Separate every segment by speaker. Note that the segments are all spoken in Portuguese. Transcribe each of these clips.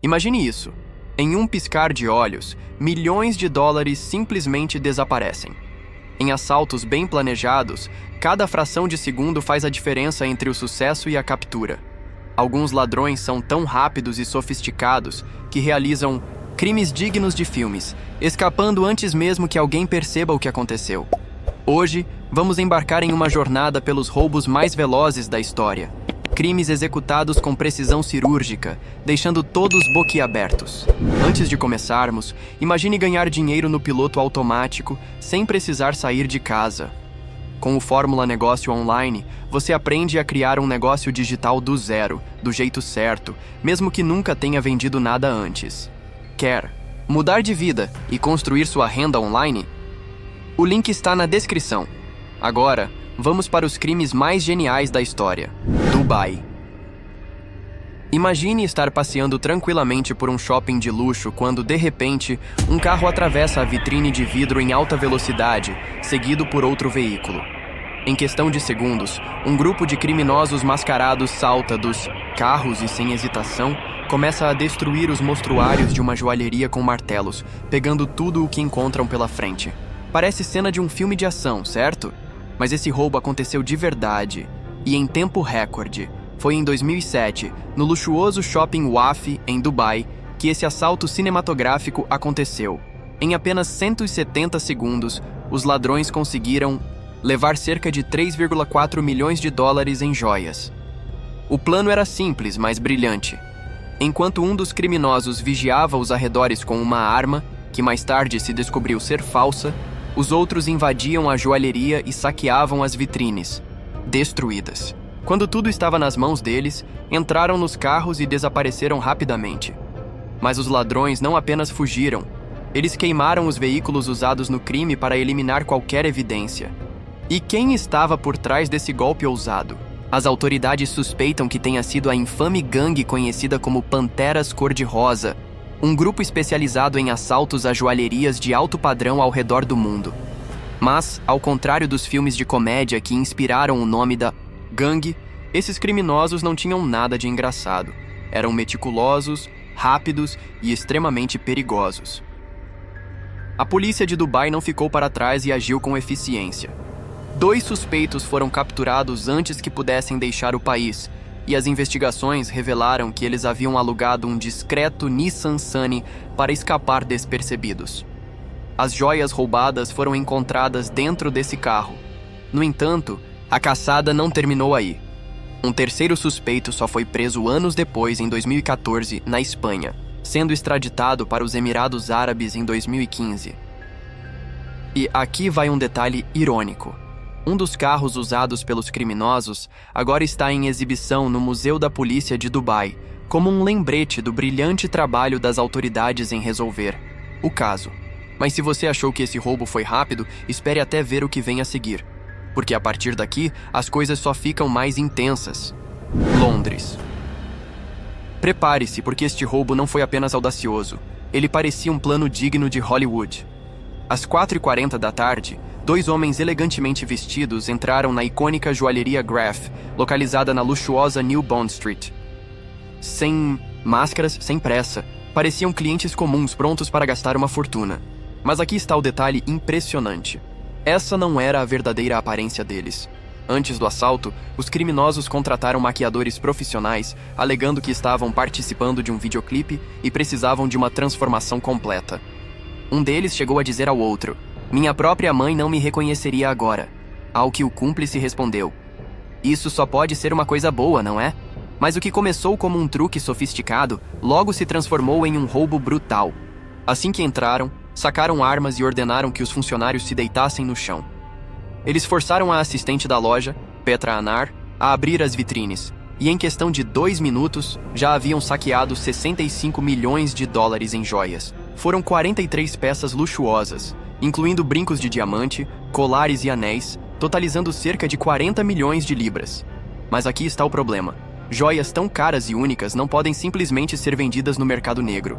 Speaker 1: Imagine isso. Em um piscar de olhos, milhões de dólares simplesmente desaparecem. Em assaltos bem planejados, cada fração de segundo faz a diferença entre o sucesso e a captura. Alguns ladrões são tão rápidos e sofisticados que realizam crimes dignos de filmes, escapando antes mesmo que alguém perceba o que aconteceu. Hoje, vamos embarcar em uma jornada pelos roubos mais velozes da história. Crimes executados com precisão cirúrgica, deixando todos boquiabertos. Antes de começarmos, imagine ganhar dinheiro no piloto automático sem precisar sair de casa. Com o Fórmula Negócio Online, você aprende a criar um negócio digital do zero, do jeito certo, mesmo que nunca tenha vendido nada antes. Quer mudar de vida e construir sua renda online? O link está na descrição. Agora, vamos para os crimes mais geniais da história. Dubai. Imagine estar passeando tranquilamente por um shopping de luxo quando, de repente, um carro atravessa a vitrine de vidro em alta velocidade, seguido por outro veículo. Em questão de segundos, um grupo de criminosos mascarados salta dos carros e, sem hesitação, começa a destruir os mostruários de uma joalheria com martelos, pegando tudo o que encontram pela frente. Parece cena de um filme de ação, certo? Mas esse roubo aconteceu de verdade, e em tempo recorde. Foi em 2007, no luxuoso shopping Waf, em Dubai, que esse assalto cinematográfico aconteceu. Em apenas 170 segundos, os ladrões conseguiram levar cerca de 3,4 milhões de dólares em joias. O plano era simples, mas brilhante. Enquanto um dos criminosos vigiava os arredores com uma arma, que mais tarde se descobriu ser falsa, os outros invadiam a joalheria e saqueavam as vitrines, destruídas. Quando tudo estava nas mãos deles, entraram nos carros e desapareceram rapidamente. Mas os ladrões não apenas fugiram, eles queimaram os veículos usados no crime para eliminar qualquer evidência. E quem estava por trás desse golpe ousado? As autoridades suspeitam que tenha sido a infame gangue conhecida como Panteras Cor-de-Rosa, um grupo especializado em assaltos a joalherias de alto padrão ao redor do mundo. Mas, ao contrário dos filmes de comédia que inspiraram o nome da gangue, esses criminosos não tinham nada de engraçado. Eram meticulosos, rápidos e extremamente perigosos. A polícia de Dubai não ficou para trás e agiu com eficiência. 2 suspeitos foram capturados antes que pudessem deixar o país, e as investigações revelaram que eles haviam alugado um discreto Nissan Sunny para escapar despercebidos. As joias roubadas foram encontradas dentro desse carro. No entanto, a caçada não terminou aí. Um terceiro suspeito só foi preso anos depois, em 2014, na Espanha, sendo extraditado para os Emirados Árabes em 2015. E aqui vai um detalhe irônico. Um dos carros usados pelos criminosos agora está em exibição no Museu da Polícia de Dubai, como um lembrete do brilhante trabalho das autoridades em resolver o caso. Mas se você achou que esse roubo foi rápido, espere até ver o que vem a seguir. Porque a partir daqui, as coisas só ficam mais intensas. Londres. Prepare-se, porque este roubo não foi apenas audacioso. Ele parecia um plano digno de Hollywood. Às 4h40 da tarde, 2 homens elegantemente vestidos entraram na icônica joalheria Graff, localizada na luxuosa New Bond Street. Sem máscaras, sem pressa, pareciam clientes comuns prontos para gastar uma fortuna. Mas aqui está o detalhe impressionante. Essa não era a verdadeira aparência deles. Antes do assalto, os criminosos contrataram maquiadores profissionais, alegando que estavam participando de um videoclipe e precisavam de uma transformação completa. Um deles chegou a dizer ao outro: "Minha própria mãe não me reconheceria agora." Ao que o cúmplice respondeu: "Isso só pode ser uma coisa boa, não é?" Mas o que começou como um truque sofisticado, logo se transformou em um roubo brutal. Assim que entraram, sacaram armas e ordenaram que os funcionários se deitassem no chão. Eles forçaram a assistente da loja, Petra Anar, a abrir as vitrines, e em questão de 2 minutos, já haviam saqueado 65 milhões de dólares em joias. Foram 43 peças luxuosas, incluindo brincos de diamante, colares e anéis, totalizando cerca de 40 milhões de libras. Mas aqui está o problema. Joias tão caras e únicas não podem simplesmente ser vendidas no mercado negro.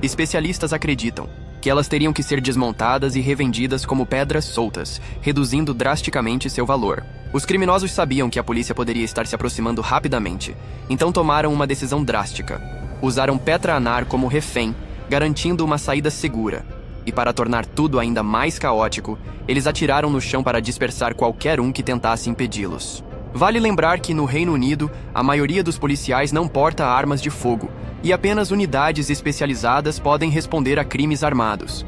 Speaker 1: Especialistas acreditam que elas teriam que ser desmontadas e revendidas como pedras soltas, reduzindo drasticamente seu valor. Os criminosos sabiam que a polícia poderia estar se aproximando rapidamente, então tomaram uma decisão drástica. Usaram Petra Anar como refém, garantindo uma saída segura. E para tornar tudo ainda mais caótico, eles atiraram no chão para dispersar qualquer um que tentasse impedi-los. Vale lembrar que no Reino Unido, a maioria dos policiais não porta armas de fogo, e apenas unidades especializadas podem responder a crimes armados.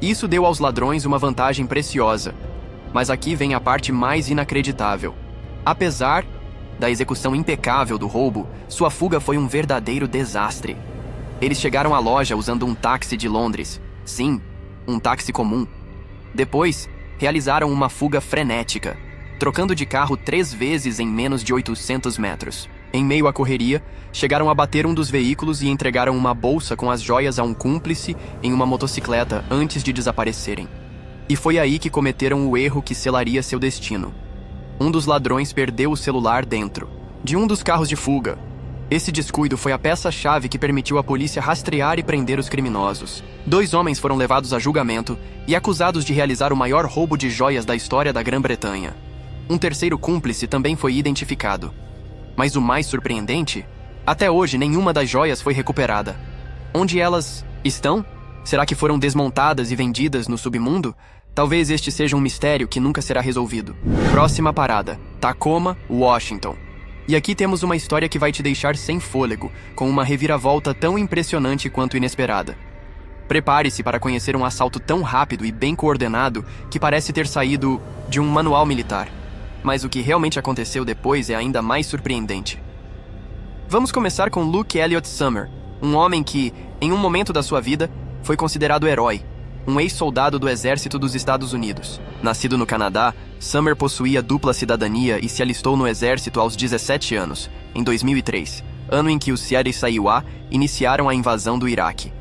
Speaker 1: Isso deu aos ladrões uma vantagem preciosa. Mas aqui vem a parte mais inacreditável. Apesar da execução impecável do roubo, sua fuga foi um verdadeiro desastre. Eles chegaram à loja usando um táxi de Londres. Sim, um táxi comum. Depois, realizaram uma fuga frenética, trocando de carro 3 vezes em menos de 800 metros. Em meio à correria, chegaram a bater um dos veículos e entregaram uma bolsa com as joias a um cúmplice em uma motocicleta antes de desaparecerem. E foi aí que cometeram o erro que selaria seu destino. Um dos ladrões perdeu o celular dentro de um dos carros de fuga. Esse descuido foi a peça-chave que permitiu à polícia rastrear e prender os criminosos. 2 homens foram levados a julgamento e acusados de realizar o maior roubo de joias da história da Grã-Bretanha. Um terceiro cúmplice também foi identificado. Mas o mais surpreendente? Até hoje, nenhuma das joias foi recuperada. Onde elas estão? Será que foram desmontadas e vendidas no submundo? Talvez este seja um mistério que nunca será resolvido. Próxima parada: Tacoma, Washington. E aqui temos uma história que vai te deixar sem fôlego, com uma reviravolta tão impressionante quanto inesperada. Prepare-se para conhecer um assalto tão rápido e bem coordenado que parece ter saído de um manual militar. Mas o que realmente aconteceu depois é ainda mais surpreendente. Vamos começar com Luke Elliott Summer, um homem que, em um momento da sua vida, foi considerado herói, um ex-soldado do exército dos Estados Unidos. Nascido no Canadá, Summer possuía dupla cidadania e se alistou no exército aos 17 anos, em 2003, ano em que os Siyar-e-Saiwa iniciaram a invasão do Iraque.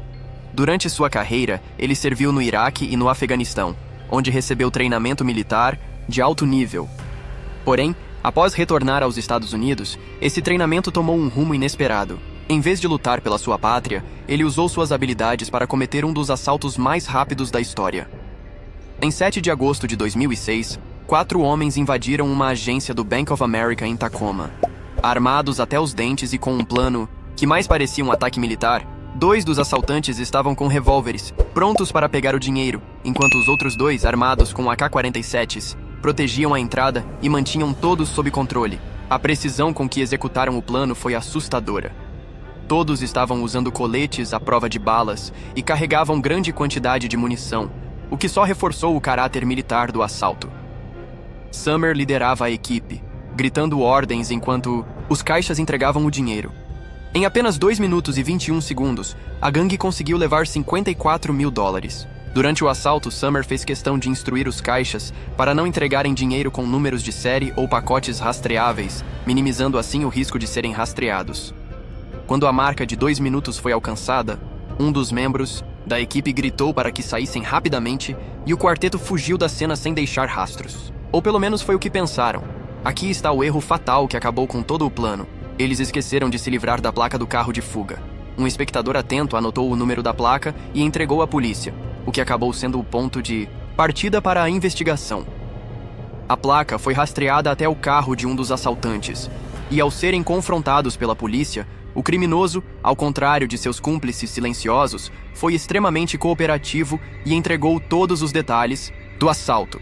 Speaker 1: Durante sua carreira, ele serviu no Iraque e no Afeganistão, onde recebeu treinamento militar de alto nível. Porém, após retornar aos Estados Unidos, esse treinamento tomou um rumo inesperado. Em vez de lutar pela sua pátria, ele usou suas habilidades para cometer um dos assaltos mais rápidos da história. Em 7 de agosto de 2006, 4 homens invadiram uma agência do Bank of America em Tacoma. Armados até os dentes e com um plano que mais parecia um ataque militar, 2 dos assaltantes estavam com revólveres, prontos para pegar o dinheiro, enquanto os outros 2, armados com AK-47s, protegiam a entrada e mantinham todos sob controle. A precisão com que executaram o plano foi assustadora. Todos estavam usando coletes à prova de balas e carregavam grande quantidade de munição, o que só reforçou o caráter militar do assalto. Summer liderava a equipe, gritando ordens enquanto os caixas entregavam o dinheiro. Em apenas 2 minutos e 21 segundos, a gangue conseguiu levar $54 mil. Durante o assalto, Summer fez questão de instruir os caixas para não entregarem dinheiro com números de série ou pacotes rastreáveis, minimizando assim o risco de serem rastreados. Quando a marca de 2 minutos foi alcançada, um dos membros da equipe gritou para que saíssem rapidamente e o quarteto fugiu da cena sem deixar rastros. Ou pelo menos foi o que pensaram. Aqui está o erro fatal que acabou com todo o plano. Eles esqueceram de se livrar da placa do carro de fuga. Um espectador atento anotou o número da placa e entregou à polícia, o que acabou sendo o ponto de partida para a investigação. A placa foi rastreada até o carro de um dos assaltantes, e ao serem confrontados pela polícia, o criminoso, ao contrário de seus cúmplices silenciosos, foi extremamente cooperativo e entregou todos os detalhes do assalto.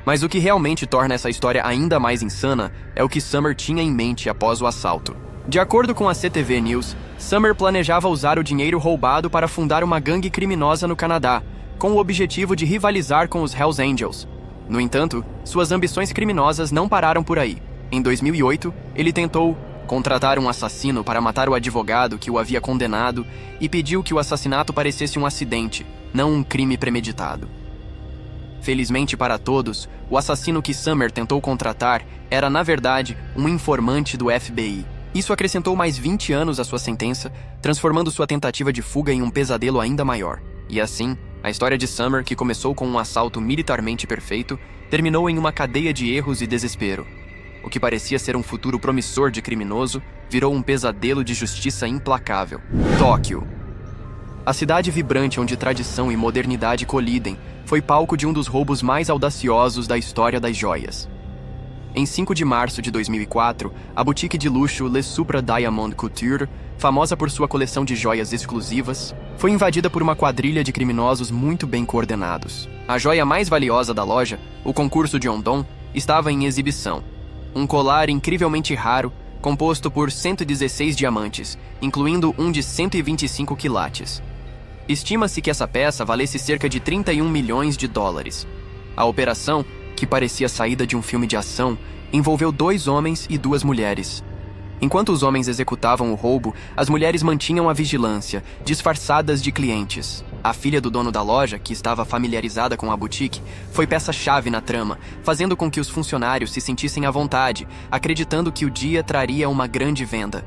Speaker 1: Mas o que realmente torna essa história ainda mais insana é o que Summer tinha em mente após o assalto. De acordo com a CTV News, Summer planejava usar o dinheiro roubado para fundar uma gangue criminosa no Canadá, com o objetivo de rivalizar com os Hells Angels. No entanto, suas ambições criminosas não pararam por aí. Em 2008, ele tentou contratar um assassino para matar o advogado que o havia condenado e pediu que o assassinato parecesse um acidente, não um crime premeditado. Felizmente para todos, o assassino que Summer tentou contratar era, na verdade, um informante do FBI. Isso acrescentou mais 20 anos à sua sentença, transformando sua tentativa de fuga em um pesadelo ainda maior. E assim, a história de Summer, que começou com um assalto militarmente perfeito, terminou em uma cadeia de erros e desespero. O que parecia ser um futuro promissor de criminoso, virou um pesadelo de justiça implacável. Tóquio. A cidade vibrante onde tradição e modernidade colidem foi palco de um dos roubos mais audaciosos da história das joias. Em 5 de março de 2004, a boutique de luxo Le Supra Diamond Couture famosa por sua coleção de joias exclusivas, foi invadida por uma quadrilha de criminosos muito bem coordenados. A joia mais valiosa da loja, o concurso de Ondon, estava em exibição. Um colar incrivelmente raro, composto por 116 diamantes, incluindo um de 125 quilates. Estima-se que essa peça valesse cerca de 31 milhões de dólares. A operação, que parecia saída de um filme de ação, envolveu 2 homens e 2 mulheres. Enquanto os homens executavam o roubo, as mulheres mantinham a vigilância, disfarçadas de clientes. A filha do dono da loja, que estava familiarizada com a boutique, foi peça-chave na trama, fazendo com que os funcionários se sentissem à vontade, acreditando que o dia traria uma grande venda.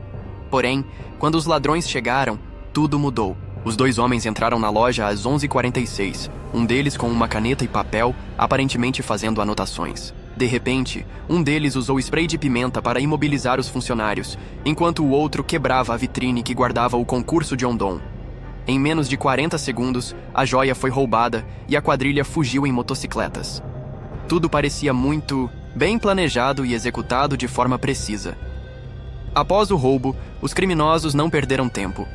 Speaker 1: Porém, quando os ladrões chegaram, tudo mudou. Os 2 homens entraram na loja às 11h46, um deles com uma caneta e papel, aparentemente fazendo anotações. De repente, um deles usou spray de pimenta para imobilizar os funcionários, enquanto o outro quebrava a vitrine que guardava o concurso de Ondon. Em menos de 40 segundos, a joia foi roubada e a quadrilha fugiu em motocicletas. Tudo parecia muito bem planejado e executado de forma precisa. Após o roubo, os criminosos não perderam tempo.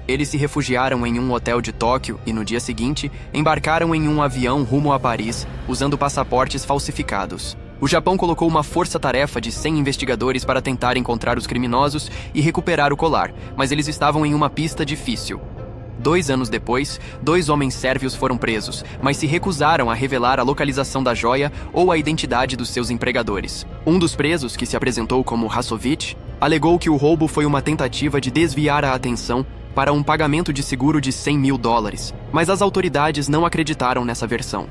Speaker 1: Eles se refugiaram em um hotel de Tóquio e, no dia seguinte, embarcaram em um avião rumo a Paris, usando passaportes falsificados. O Japão colocou uma força-tarefa de 100 investigadores para tentar encontrar os criminosos e recuperar o colar, mas eles estavam em uma pista difícil. 2 anos depois, 2 homens sérvios foram presos, mas se recusaram a revelar a localização da joia ou a identidade dos seus empregadores. Um dos presos, que se apresentou como Hasovic, alegou que o roubo foi uma tentativa de desviar a atenção para um pagamento de seguro de 100 mil dólares, mas as autoridades não acreditaram nessa versão.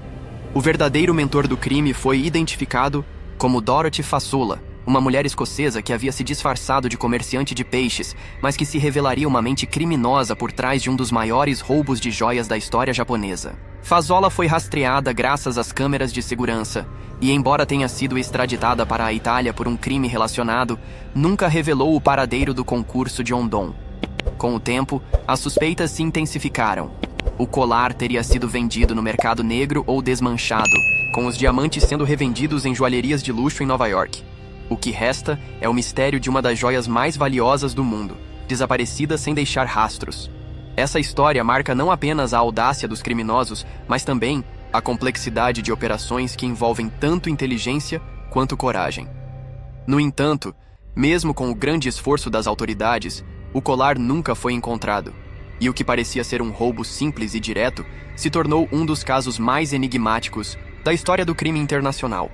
Speaker 1: O verdadeiro mentor do crime foi identificado como Dorothy Fasola, uma mulher escocesa que havia se disfarçado de comerciante de peixes, mas que se revelaria uma mente criminosa por trás de um dos maiores roubos de joias da história japonesa. Fasola foi rastreada graças às câmeras de segurança e, embora tenha sido extraditada para a Itália por um crime relacionado, nunca revelou o paradeiro do concurso de Ondon. Com o tempo, as suspeitas se intensificaram. O colar teria sido vendido no mercado negro ou desmanchado, com os diamantes sendo revendidos em joalherias de luxo em Nova York. O que resta é o mistério de uma das joias mais valiosas do mundo, desaparecida sem deixar rastros. Essa história marca não apenas a audácia dos criminosos, mas também a complexidade de operações que envolvem tanto inteligência quanto coragem. No entanto, mesmo com o grande esforço das autoridades, o colar nunca foi encontrado, e o que parecia ser um roubo simples e direto se tornou um dos casos mais enigmáticos da história do crime internacional.